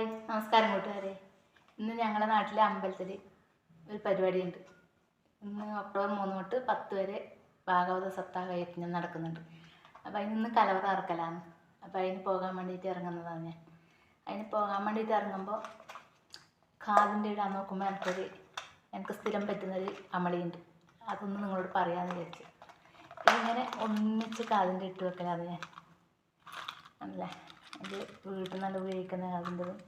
Hi, നമസ്കാരം കൂട്ടുകാരെ. ഇന്ന് ഞങ്ങളുടെ നാട്ടിലെ അമ്പലത്തിൽ ഒരു പരിപാടിയുണ്ട്. ഇന്ന് ഒക്ടോബർ 3 തൊട്ട് 10 വരെ ഭാഗവത സപ്താഹ യജ്ഞം നടക്കുന്നുണ്ട്. അപ്പോൾ അതിന് കലവറ ഇറക്കലാണ്. അപ്പോൾ അതിന് പോകാൻ വേണ്ടിയിട്ട് ഇറങ്ങുന്നതാണ് ഞാൻ. അതിന് പോകാൻ വേണ്ടിയിട്ട് ഇറങ്ങുമ്പോൾ കാതിൻ്റെ ഇടാൻ നോക്കുമ്പോൾ എനിക്ക് സ്ഥിരം പറ്റുന്നൊരു അമളിയുണ്ട്. അതൊന്ന് നിങ്ങളോട് പറയാമെന്ന് വിചാരിച്ചു. ഇതിങ്ങനെ ഒന്നിച്ച് കാതിൻ്റെ ഇട്ട് വെക്കലാണ് ഞാൻ. ആണല്ലേ, ഇത് വീട്ടിൽ നല്ല ഉപയോഗിക്കുന്ന കാതിൻ്റെതും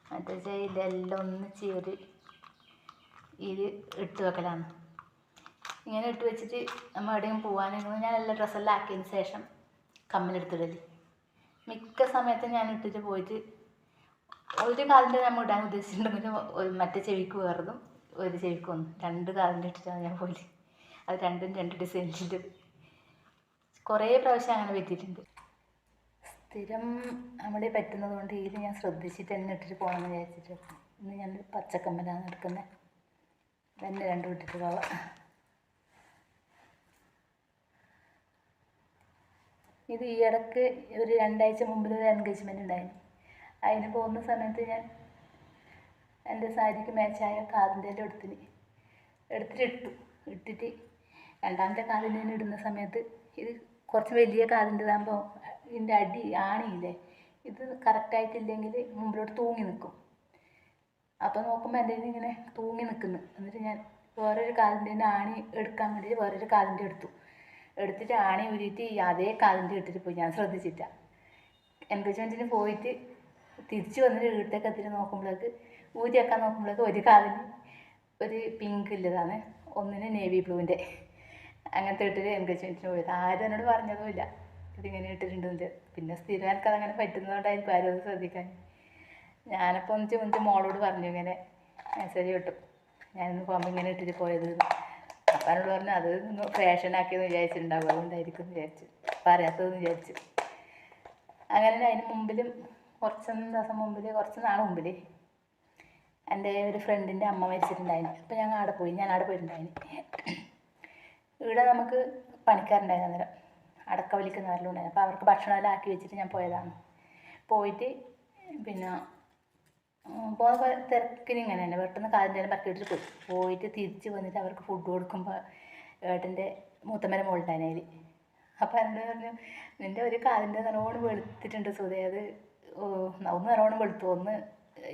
മറ്റേ ചെയ്തെല്ലാം ഒന്നിച്ച് ഇത് ഇട്ട് വെക്കലാണ്. ഇങ്ങനെ ഇട്ട് വെച്ചിട്ട് നമ്മൾ എവിടെയും പോകാനെങ്കിൽ ഞാൻ എല്ലാ ഡ്രസ്സെല്ലാം ആക്കിയതിന് ശേഷം കമ്മലെടുത്തിടല്. മിക്ക സമയത്തും ഞാൻ ഇട്ടിട്ട് പോയിട്ട് ഒരു കാതിൻ്റെ നമ്മൾ ഇടാൻ ഉദ്ദേശിച്ചിട്ടുണ്ടെങ്കിൽ മറ്റേ ചെവിക്ക് വേറതും ഒരു ചെവിക്ക് ഒന്ന് 2 കാതിൻ്റെ ഇട്ടിട്ടാണ് ഞാൻ പോയി. അത് രണ്ടും 2 ഡിസൈനിൻ്റെ കുറേ പ്രാവശ്യം അങ്ങനെ പറ്റിയിട്ടുണ്ട്. സ്ഥിരം നമ്മളെ പറ്റുന്നത് കൊണ്ട് ഇത് ഞാൻ ശ്രദ്ധിച്ചിട്ട് തന്നെ ഇട്ടിട്ട് പോകണമെന്ന് വിചാരിച്ചിട്ട് ഇന്ന് ഞാൻ പച്ചക്കമ്മലാണ് എടുക്കുന്നത്. തന്നെ 2 ഇട്ടിട്ട് പോവാം. ഇത് ഈ ഇടയ്ക്ക് ഒരു 2 ആഴ്ച മുമ്പിൽ ഒരു എൻഗേജ്മെൻറ്റ് ഉണ്ടായിരുന്നു. അതിന് പോകുന്ന സമയത്ത് ഞാൻ എൻ്റെ സാരിക്ക് മാച്ചായ കാതിൻ്റെ എടുത്തിട്ട് ഇട്ടിട്ട് രണ്ടാമത്തെ കാതിൻ്റെ ഇടുന്ന സമയത്ത് ഇത് കുറച്ച് വലിയ കാതിൻ്റെതാകുമ്പോൾ ഇതിൻ്റെ ആണിയില്ലേ, ഇത് കറക്റ്റായിട്ടില്ലെങ്കിൽ മുമ്പിലോട്ട് തൂങ്ങി നിൽക്കും. അപ്പോൾ നോക്കുമ്പോൾ എൻ്റെ ഇങ്ങനെ തൂങ്ങി നിൽക്കുന്നു. എന്നിട്ട് ഞാൻ വേറൊരു കാതിൻ്റെ ആണി എടുക്കാൻ വേണ്ടിയിട്ട് വേറൊരു കാതിൻ്റെ എടുത്തിട്ട് ആണി ഊരിയിട്ട് അതേ കാതിൻ്റെ ഇട്ടിട്ട് പോയി. ഞാൻ ശ്രദ്ധിച്ചിട്ടാണ്. എൻഗേജ്മെൻറ്റിന് പോയിട്ട് തിരിച്ച് വന്നിട്ട് വീട്ടിലേക്ക് എത്തിയിട്ട് നോക്കുമ്പോഴേക്ക് ഊരി വെക്കാൻ നോക്കുമ്പോഴേക്ക് ഒരു കാതിന് ഒരു പിങ്ക് ഇല്ലതാണ്, ഒന്നിന് നേവി ബ്ലൂവിൻ്റെ അങ്ങനത്തെ ഇട്ടിട്ട് എൻഗേജ്മെൻറ്റിന് പോയത്. ആരും എന്നോട് പറഞ്ഞതുമില്ല ഇതിങ്ങനെ ഇട്ടിട്ടുണ്ട്. പിന്നെ സ്ഥിരം എനിക്കതങ്ങനെ പറ്റുന്നതുകൊണ്ടായിരിക്കും ആരും അത് ശ്രദ്ധിക്കാൻ. ഞാനപ്പോൾ ഒന്നിച്ച് മോളോട് പറഞ്ഞു ഇങ്ങനെ മെസ്സേജ് കിട്ടും ഞാനിന്ന് പോകുമ്പോൾ ഇങ്ങനെ ഇട്ടിട്ട് പോയത്. അപ്പം എന്നോട് പറഞ്ഞു അത് ഫാഷനാക്കിയെന്ന് വിചാരിച്ചിട്ടുണ്ടാവും, അതുകൊണ്ടായിരിക്കും എന്ന് വിചാരിച്ചു, പറയാത്തതെന്ന് വിചാരിച്ചു. അങ്ങനെ അതിന് മുമ്പിലും കുറച്ച് നാൾ മുമ്പിൽ എൻ്റെ ഒരു ഫ്രണ്ടിൻ്റെ അമ്മ മരിച്ചിട്ടുണ്ടായിരുന്നു. അപ്പോൾ ഞാൻ അവിടെ പോയിട്ടുണ്ടായിരുന്നു. ഇവിടെ നമുക്ക് പണിക്കാരുണ്ടായിരുന്നു അന്നേരം, അടക്ക വലിക്കുന്നവരെല്ലാം ഉണ്ടായിരുന്നു. അപ്പോൾ അവർക്ക് ഭക്ഷണമെല്ലാം ആക്കി വെച്ചിട്ട് ഞാൻ പോയിട്ട് പിന്നെ പോകുന്ന തിരക്കിന് ഇങ്ങനെ തന്നെ പെട്ടെന്ന് കാതിൻ്റെ പറക്കിയിട്ട് പോയിട്ട് തിരിച്ച് വന്നിട്ട് അവർക്ക് ഫുഡ് കൊടുക്കുമ്പോൾ ഏട്ടൻ്റെ മൂത്തമ്മേൻ്റെ മോളുണ്ടായിരുന്നു അതിൽ. അപ്പോൾ എന്നോട് പറഞ്ഞു നിൻ്റെ ഒരു കാതിൻ്റെ നല്ലോണം വെളുത്തിട്ടുണ്ട് സുധേ, അത് ഒന്ന് നല്ലോണം വെളുത്തു, ഒന്ന്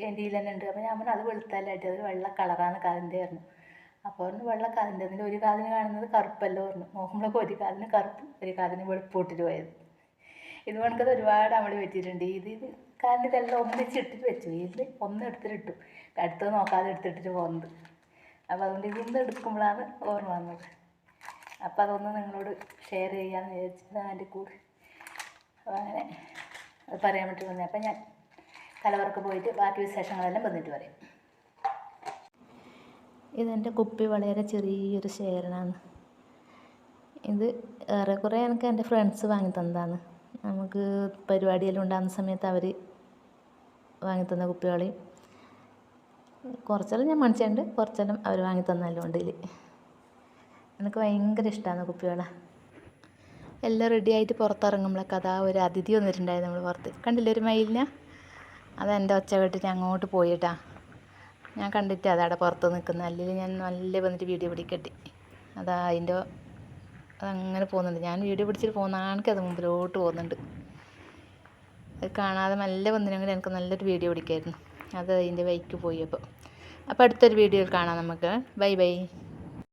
എൻ്റെ ഇതിൽ തന്നെ ഉണ്ട്. അപ്പോൾ ഞാൻ പറഞ്ഞു അത് വെളുത്തല്ലായിട്ട് അത് വെള്ള കളറാണ് കാതിൻ്റെ ആയിരുന്നു. അപ്പോൾ പറഞ്ഞു വെള്ള കാതിൻ്റെ, അതിൻ്റെ ഒരു കാതിന് കാണുന്നത് കറുപ്പല്ലോ പറഞ്ഞു. നോക്കുമ്പോഴൊക്കെ ഒരു കാതിന് കറുപ്പ് ഒരു കാതിന് വെളുപ്പൂട്ടിട്ട് പോയത്. ഇത് കണക്കത് ഒരുപാട് നമ്മൾ പറ്റിയിട്ടുണ്ട്. ഇത് കാരണം ഇതെല്ലാം ഒന്നിച്ചിട്ടിട്ട് വെച്ചു. ഇത് ഒന്ന് എടുത്തിട്ടു, അടുത്തത് നോക്കാതെ എടുത്തിട്ടിട്ട് പോകുന്നത്. അപ്പോൾ അതുകൊണ്ട് ഇതൊന്ന് എടുക്കുമ്പോഴാണ് ഓർമ്മ വന്നത്. അപ്പോൾ അതൊന്ന് നിങ്ങളോട് ഷെയർ ചെയ്യാമെന്ന് വിചാരിച്ചത് അതിൻ്റെ കൂടെ. അപ്പോൾ അങ്ങനെ അത് പറയാൻ വേണ്ടി വന്നത്. അപ്പം ഞാൻ കലവറക്ക് പോയിട്ട് ബാക്കി വിശേഷങ്ങളെല്ലാം വന്നിട്ട് പറയും. ഇതെൻ്റെ കുപ്പി വളരെ ചെറിയൊരു ശേഖരമാണ്. ഇത് ഏറെക്കുറെ എനിക്ക് എൻ്റെ ഫ്രണ്ട്സ് വാങ്ങി തന്നതാണ്. നമുക്ക് പരിപാടിയെല്ലാം ഉണ്ടാകുന്ന സമയത്ത് അവർ വാങ്ങിത്തന്ന കുപ്പികളെയും കുറച്ചെല്ലാം ഞാൻ മേടിച്ചിട്ടുണ്ട്, കുറച്ചെല്ലാം അവർ വാങ്ങി തന്നെല്ലാം ഉണ്ട്. എനിക്ക് ഭയങ്കര ഇഷ്ടമാണ് കുപ്പികൾ. എല്ലാം റെഡിയായിട്ട് പുറത്തിറങ്ങുമ്പോഴൊക്കെ അതാ ഒരു അതിഥി വന്നിട്ടുണ്ടായിരുന്നു നമ്മൾ പുറത്ത്. കണ്ടില്ലേ ഒരു മയിലിനെ? അതെൻ്റെ ഒച്ച കേട്ടിട്ട് അങ്ങോട്ട് പോയിട്ടാ ഞാൻ കണ്ടിട്ട് അതവിടെ പുറത്ത് നിൽക്കുന്നത്. അല്ലെങ്കിൽ ഞാൻ നല്ല വന്നിട്ട് വീഡിയോ പിടിക്കട്ടെ. അതങ്ങനെ പോകുന്നുണ്ട്. ഞാൻ വീഡിയോ പിടിച്ചിട്ട് പോകുന്നതാണെങ്കിൽ അത് മുമ്പിലോട്ട് പോകുന്നുണ്ട്. അത് കാണാതെ നല്ല വന്നില്ലെങ്കിൽ എനിക്ക് നല്ലൊരു വീഡിയോ പിടിക്കായിരുന്നു. അത് അതിൻ്റെ വഴിക്ക് പോയി. അപ്പോൾ അടുത്തൊരു വീഡിയോയിൽ കാണാം നമുക്ക്. Bye bye.